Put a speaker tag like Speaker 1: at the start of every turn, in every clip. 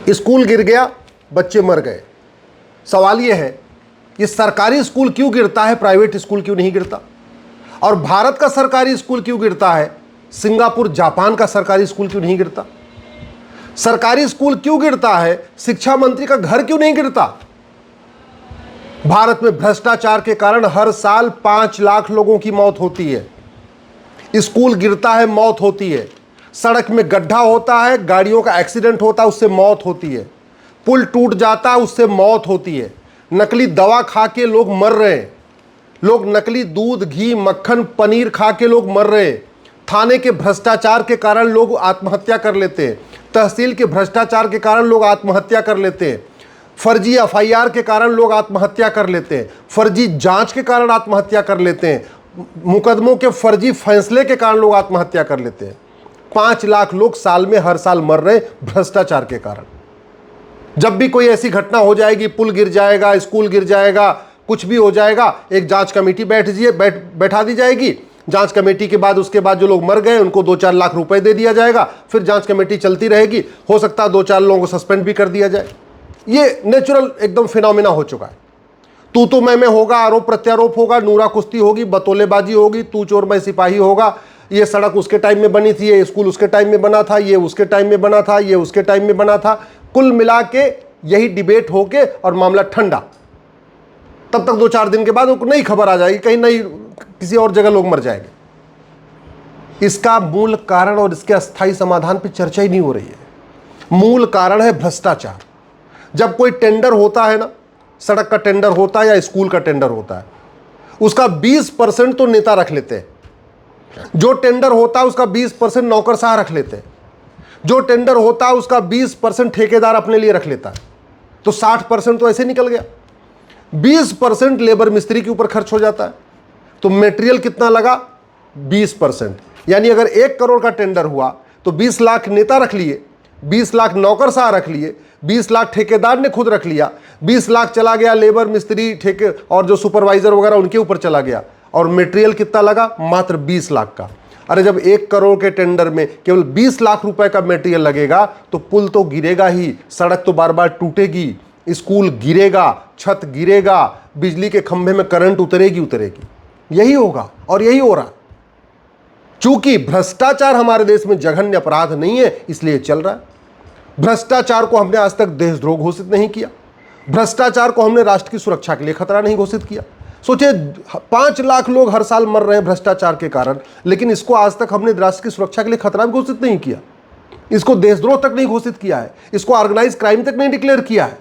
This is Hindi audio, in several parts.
Speaker 1: स्कूल गिर गया, बच्चे मर गए। सवाल यह है कि सरकारी स्कूल क्यों गिरता है, प्राइवेट स्कूल क्यों नहीं गिरता? और भारत का सरकारी स्कूल क्यों गिरता है, सिंगापुर जापान का सरकारी स्कूल क्यों नहीं गिरता? सरकारी स्कूल क्यों गिरता है, शिक्षा मंत्री का घर क्यों नहीं गिरता? भारत में भ्रष्टाचार के कारण हर साल 5 लाख लोगों की मौत होती है। स्कूल गिरता है, मौत होती है। सड़क में गड्ढा होता है, गाड़ियों का एक्सीडेंट होता है, उससे मौत होती है। पुल टूट जाता है, उससे मौत होती है। नकली दवा खा के लोग मर रहे हैं। लोग नकली दूध, घी, मक्खन, पनीर खा के लोग मर रहे हैं। थाने के भ्रष्टाचार के कारण लोग आत्महत्या कर लेते हैं। तहसील के भ्रष्टाचार के कारण लोग आत्महत्या कर लेते हैं। फर्जी एफआईआर के कारण लोग आत्महत्या कर लेते हैं। फर्जी जांच के कारण आत्महत्या कर लेते हैं। मुकदमों के फर्जी फैसले के कारण लोग आत्महत्या कर लेते हैं। 5 लाख लोग साल में हर साल मर रहे भ्रष्टाचार के कारण। जब भी कोई ऐसी घटना हो जाएगी, पुल गिर जाएगा, स्कूल गिर जाएगा, कुछ भी हो जाएगा, एक जांच कमेटी बैठा दी जाएगी। जांच कमेटी के बाद उसके बाद जो लोग मर गए उनको 2-4 लाख रुपए दे दिया जाएगा। फिर जांच कमेटी चलती रहेगी। हो सकता है 2-4 लोगों को सस्पेंड भी कर दिया जाए। ये नेचुरल एकदम फिनोमिना हो चुका है। तू तो मैं होगा, आरोप प्रत्यारोप होगा, नूरा कुश्ती होगी, बतौलेबाजी होगी, तू चोर मैं सिपाही होगा। ये सड़क उसके टाइम में बनी थी, ये स्कूल उसके टाइम में बना था, ये उसके टाइम में बना था, ये उसके टाइम में बना था। कुल मिला के यही डिबेट होके और मामला ठंडा। तब तक 2-4 दिन के बाद उनको नई खबर आ जाएगी, कहीं नई किसी और जगह लोग मर जाएंगे। इसका मूल कारण और इसके अस्थायी समाधान पे चर्चा ही नहीं हो रही है। मूल कारण है भ्रष्टाचार। जब कोई टेंडर होता है ना, सड़क का टेंडर होता है या स्कूल का टेंडर होता है, उसका 20% तो नेता रख लेते हैं। जो टेंडर होता है उसका 20% नौकरशाह रख लेते हैं। जो टेंडर होता है उसका 20% ठेकेदार अपने लिए रख लेता है। तो 60% तो ऐसे निकल गया। 20% लेबर मिस्त्री के ऊपर खर्च हो जाता है। तो मटेरियल कितना लगा? 20%। यानी अगर 1 करोड़ का टेंडर हुआ तो 20 लाख नेता रख लिए, 20 लाख नौकरशाह रख लिए, 20 लाख ठेकेदार ने खुद रख लिया, 20 लाख चला गया लेबर मिस्त्री ठेके और जो सुपरवाइजर वगैरह उनके ऊपर चला गया। और मटेरियल कितना लगा? मात्र 20 लाख का। अरे जब 1 करोड़ के टेंडर में केवल 20 लाख रुपए का मटेरियल लगेगा तो पुल तो गिरेगा ही, सड़क तो बार बार टूटेगी, स्कूल गिरेगा, छत गिरेगा, बिजली के खंभे में करंट उतरेगी। यही होगा और यही हो रहा। चूंकि भ्रष्टाचार हमारे देश में जघन्य अपराध नहीं है, इसलिए चल रहा है। भ्रष्टाचार को हमने आज तक देशद्रोह घोषित नहीं किया। भ्रष्टाचार को हमने राष्ट्र की सुरक्षा के लिए खतरा नहीं घोषित किया। सोचिए 5 लाख लोग हर साल मर रहे हैं भ्रष्टाचार के कारण, लेकिन इसको आज तक हमने राष्ट्र की सुरक्षा के लिए खतरा भी घोषित नहीं किया। इसको देशद्रोह तक नहीं घोषित किया है। इसको ऑर्गेनाइज क्राइम तक नहीं डिक्लेयर किया है।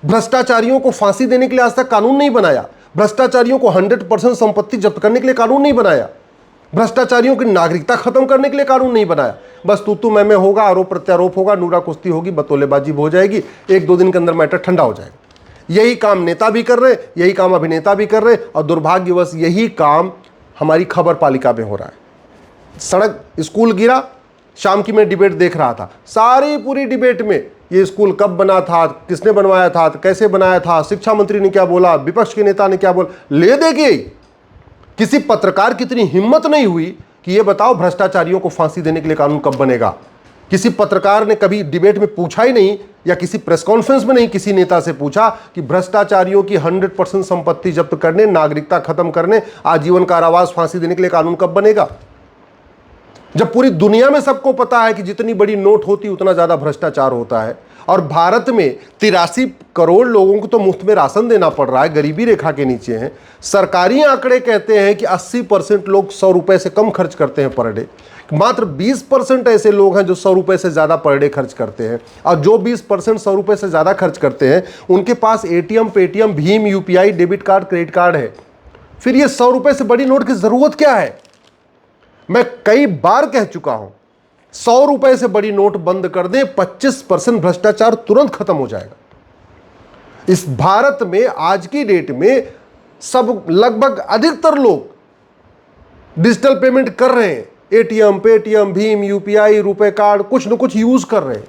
Speaker 1: भ्रष्टाचारियों को फांसी देने के लिए आज तक कानून नहीं बनाया। भ्रष्टाचारियों को 100% संपत्ति जब्त करने के लिए कानून नहीं बनाया। भ्रष्टाचारियों की नागरिकता खत्म करने के लिए कानून नहीं बनाया। बस तू मैं होगा, आरोप प्रत्यारोप होगा, नूरा कुश्ती होगी, बतौलेबाजी हो जाएगी। 1-2 दिन के अंदर मैटर ठंडा हो जाएगा। यही काम नेता भी कर रहे, यही काम अभिनेता भी कर रहे, और दुर्भाग्यवश यही काम हमारी खबर पालिका में हो रहा है। सड़क, स्कूल गिरा, शाम की मैं डिबेट देख रहा था। सारी पूरी डिबेट में ये स्कूल कब बना था, किसने बनवाया था, कैसे बनाया था, शिक्षा मंत्री ने क्या बोला, विपक्ष के नेता ने क्या बोला, ले देगी। किसी पत्रकार की इतनी हिम्मत नहीं हुई कि ये बताओ भ्रष्टाचारियों को फांसी देने के लिए कानून कब बनेगा। किसी पत्रकार ने कभी डिबेट में पूछा ही नहीं, या किसी प्रेस कॉन्फ्रेंस में नहीं किसी नेता से पूछा कि भ्रष्टाचारियों की 100% संपत्ति जब्त करने, नागरिकता खत्म करने, आजीवन कारावास, फांसी देने के लिए कानून कब बनेगा। जब पूरी दुनिया में सबको पता है कि जितनी बड़ी नोट होती उतना ज्यादा भ्रष्टाचार होता है, और भारत में 83 करोड़ लोगों को तो मुफ्त में राशन देना पड़ रहा है, गरीबी रेखा के नीचे हैं। सरकारी आंकड़े कहते हैं कि 80% लोग 100 रुपए से कम खर्च करते हैं पर डे। मात्र 20% ऐसे लोग हैं जो 100 रुपए से ज्यादा पर डे खर्च करते हैं, और जो 20% 100 रुपए से ज्यादा खर्च करते हैं उनके पास एटीएम, पेटीएम, भीम, UPI, debit card, credit card है। फिर ये 100 रुपए से बड़ी नोट की जरूरत क्या है? मैं कई बार कह चुका हूं, 100 रुपए से बड़ी नोट बंद कर दें, 25% भ्रष्टाचार तुरंत खत्म हो जाएगा। इस भारत में आज की डेट में सब लगभग अधिकतर लोग डिजिटल पेमेंट कर रहे हैं। एटीएम, पेटीएम, भीम, यूपीआई, रुपए कार्ड, कुछ न कुछ यूज कर रहे हैं।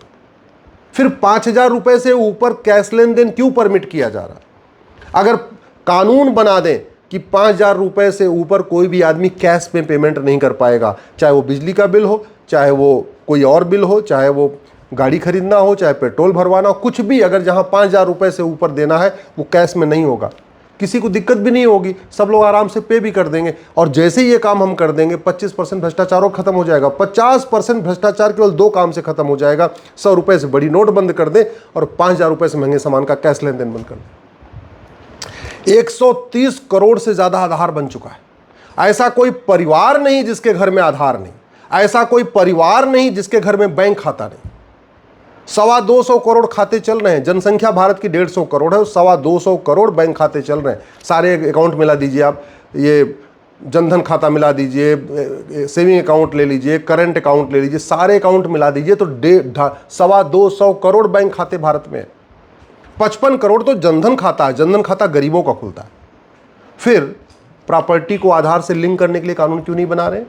Speaker 1: फिर 5,000 रुपए से ऊपर कैश लेन देन क्यों परमिट किया जा रहा? अगर कानून बना दें कि 5,000 रुपए से ऊपर कोई भी आदमी कैश में पेमेंट नहीं कर पाएगा, चाहे वो बिजली का बिल हो, चाहे वो कोई और बिल हो, चाहे वो गाड़ी खरीदना हो, चाहे पेट्रोल भरवाना हो, कुछ भी अगर जहां 5,000 रुपये से ऊपर देना है वो कैश में नहीं होगा। किसी को दिक्कत भी नहीं होगी, सब लोग आराम से पे भी कर देंगे। और जैसे ही ये काम हम कर देंगे 25% भ्रष्टाचार खत्म हो जाएगा। 50% भ्रष्टाचार केवल 2 काम से खत्म हो जाएगा। 100 रुपये से बड़ी नोट बंद कर दें और 5,000 रुपये से महंगे सामान का कैश लेन देन बंद कर दें। 130 करोड़ से ज्यादा आधार बन चुका है। ऐसा कोई परिवार नहीं जिसके घर में आधार नहीं, ऐसा कोई परिवार नहीं जिसके घर में बैंक खाता नहीं। 225 करोड़ खाते चल रहे हैं। जनसंख्या भारत की 150 करोड़ है, 225 करोड़ बैंक खाते चल रहे हैं। सारे अकाउंट मिला दीजिए आप, ये जनधन खाता मिला दीजिए, सेविंग अकाउंट ले लीजिए, करंट अकाउंट ले लीजिए, सारे अकाउंट मिला दीजिए तो 225 करोड़ बैंक खाते भारत में है। 55 करोड़ तो जनधन खाता है। जनधन खाता गरीबों का खुलता है। फिर प्रॉपर्टी को आधार से लिंक करने के लिए कानून क्यों नहीं बना रहे?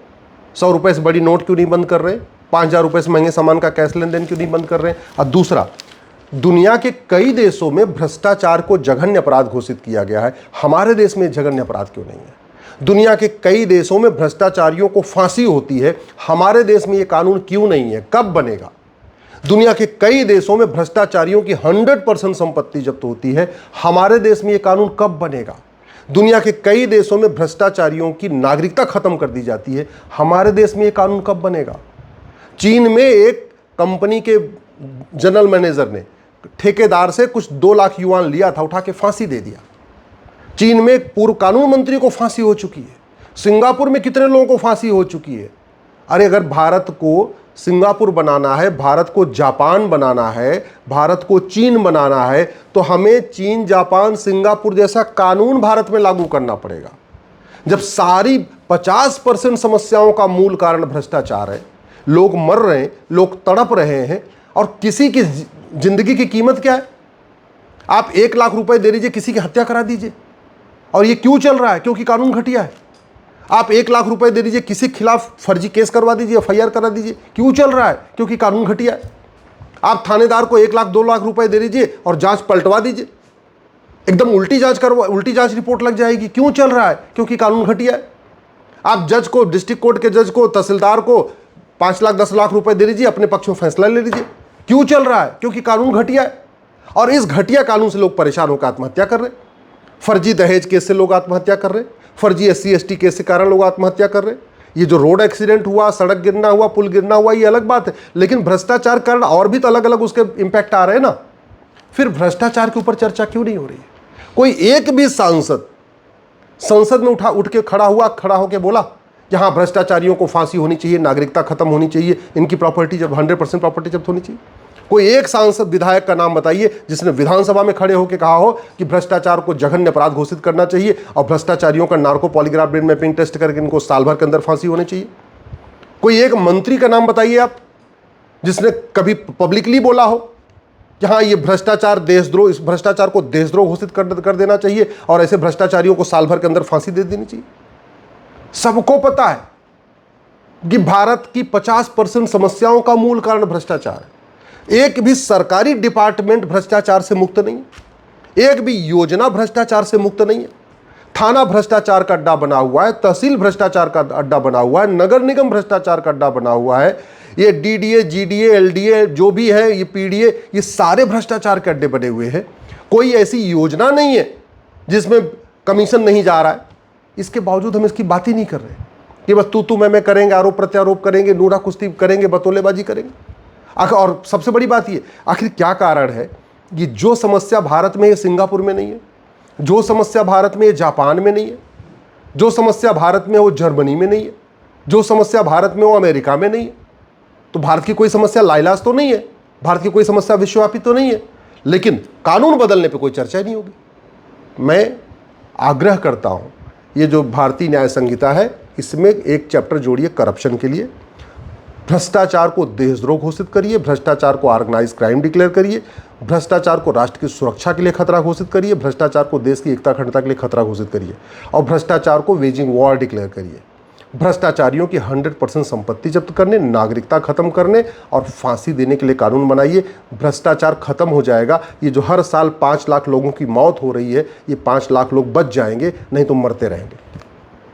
Speaker 1: 100 रुपये से बड़ी नोट क्यों नहीं बंद कर रहे? 5,000 रुपये से महंगे सामान का कैश लेन देन क्यों नहीं बंद कर रहे हैं? और दूसरा, दुनिया के कई देशों में भ्रष्टाचार को जघन्य अपराध घोषित किया गया है, हमारे देश में जघन्य अपराध क्यों नहीं है? दुनिया के कई देशों में भ्रष्टाचारियों को फांसी होती है, हमारे देश में यह कानून क्यों नहीं है? कब बनेगा? दुनिया के कई देशों में भ्रष्टाचारियों की 100% संपत्ति जब्त होती है, हमारे देश में यह कानून कब बनेगा? दुनिया के कई देशों में भ्रष्टाचारियों की नागरिकता खत्म कर दी जाती है, हमारे देश में यह कानून कब बनेगा? चीन में एक कंपनी के जनरल मैनेजर ने ठेकेदार से कुछ 2 लाख युआन लिया था, उठा के फांसी दे दिया। चीन में एक पूर्व कानून मंत्री को फांसी हो चुकी है। सिंगापुर में कितने लोगों को फांसी हो चुकी है? अरे अगर भारत को सिंगापुर बनाना है, भारत को जापान बनाना है, भारत को चीन बनाना है, तो हमें चीन, जापान, सिंगापुर जैसा कानून भारत में लागू करना पड़ेगा। जब सारी 50% समस्याओं का मूल कारण भ्रष्टाचार है, लोग मर रहे हैं, लोग तड़प रहे हैं, और किसी की जिंदगी की कीमत क्या है? आप 1 लाख रुपए दे दीजिए, किसी की हत्या करा दीजिए। और ये क्यों चल रहा है? क्योंकि कानून घटिया है। आप 1 लाख रुपए दे दीजिए, किसी के खिलाफ फर्जी केस करवा दीजिए, FIR करा दीजिए। क्यों चल रहा है? क्योंकि कानून घटिया है। आप थानेदार को 1 लाख 2 लाख रुपए दे दीजिए और जांच पलटवा दीजिए, एकदम उल्टी जांच रिपोर्ट लग जाएगी। क्यों चल रहा है? क्योंकि कानून घटिया है। आप जज को, डिस्ट्रिक्ट कोर्ट के जज को, तहसीलदार को 5 लाख 10 लाख रुपए दे दीजिए, अपने पक्ष में फैसला ले लीजिए। क्यों चल रहा है? क्योंकि कानून घटिया है। और इस घटिया कानून से लोग परेशान होकर आत्महत्या कर रहे हैं। फर्जी दहेज केस से लोग आत्महत्या कर रहे हैं, फर्जी SC ST केस के कारण लोग आत्महत्या कर रहे हैं। ये जो रोड एक्सीडेंट हुआ, सड़क गिरना हुआ, पुल गिरना हुआ, ये अलग बात है, लेकिन भ्रष्टाचार कारण और भी तो अलग अलग उसके इंपैक्ट आ रहे हैं ना। फिर भ्रष्टाचार के ऊपर चर्चा क्यों नहीं हो रही है? कोई एक भी सांसद संसद में उठ के खड़ा होकर बोला कि हाँ, भ्रष्टाचारियों को फांसी होनी चाहिए, नागरिकता खत्म होनी चाहिए, इनकी प्रॉपर्टी जब 100% प्रॉपर्टी जब्त होनी चाहिए? कोई एक सांसद, विधायक का नाम बताइए जिसने विधानसभा में खड़े होकर कहा हो कि भ्रष्टाचार को जघन्य अपराध घोषित करना चाहिए और भ्रष्टाचारियों का narco polygraph brain mapping test करके इनको साल भर के अंदर फांसी होनी चाहिए? कोई एक मंत्री का नाम बताइए आप जिसने कभी पब्लिकली बोला हो कि हाँ, ये भ्रष्टाचार देशद्रोह, इस भ्रष्टाचार को देशद्रोह घोषित कर देना चाहिए और ऐसे भ्रष्टाचारियों को साल भर के अंदर फांसी दे देनी चाहिए। सबको पता है कि भारत की 50% समस्याओं का मूल कारण भ्रष्टाचार है। एक भी सरकारी डिपार्टमेंट भ्रष्टाचार से मुक्त नहीं है, एक भी योजना भ्रष्टाचार से मुक्त नहीं है। थाना भ्रष्टाचार का अड्डा बना हुआ है, तहसील भ्रष्टाचार का अड्डा बना हुआ है, नगर निगम भ्रष्टाचार का अड्डा बना हुआ है, ये DDA, GDA, LDA जो भी है, ये PDA, ये सारे भ्रष्टाचार के अड्डे बने हुए हैं। कोई ऐसी योजना नहीं है जिसमें कमीशन नहीं जा रहा है। इसके बावजूद हम इसकी बात ही नहीं कर रहे कि बस तू मैं करेंगे, आरोप प्रत्यारोप करेंगे, नूरा कुश्ती करेंगे, बतौलेबाजी करेंगे। और सबसे बड़ी बात ये, आखिर क्या कारण है कि जो समस्या भारत में है सिंगापुर में नहीं है, जो समस्या भारत में है जापान में नहीं है, जो समस्या भारत में वो जर्मनी में नहीं है, जो समस्या भारत में वो अमेरिका में नहीं है? तो भारत की कोई समस्या लाइलाज तो नहीं है, भारत की कोई समस्या विश्वव्यापी तो नहीं है, लेकिन कानून बदलने पर कोई चर्चा नहीं होगी। मैं आग्रह करता हूँ, ये जो भारतीय न्याय संहिता है, इसमें एक चैप्टर जोड़िए करप्शन के लिए। भ्रष्टाचार को देशद्रोह घोषित करिए, भ्रष्टाचार को ऑर्गेनाइज क्राइम डिक्लेयर करिए, भ्रष्टाचार को राष्ट्र की सुरक्षा के लिए खतरा घोषित करिए, भ्रष्टाचार को देश की एकता अखंडता के लिए खतरा घोषित करिए, और भ्रष्टाचार को वेजिंग वॉर डिक्लेयर करिए। भ्रष्टाचारियों की 100% संपत्ति जब्त करने, नागरिकता खत्म करने और फांसी देने के लिए कानून बनाइए। भ्रष्टाचार खत्म हो जाएगा। ये जो हर साल 5 लाख लोगों की मौत हो रही है, ये 5 लाख लोग बच जाएंगे, नहीं तो मरते रहेंगे।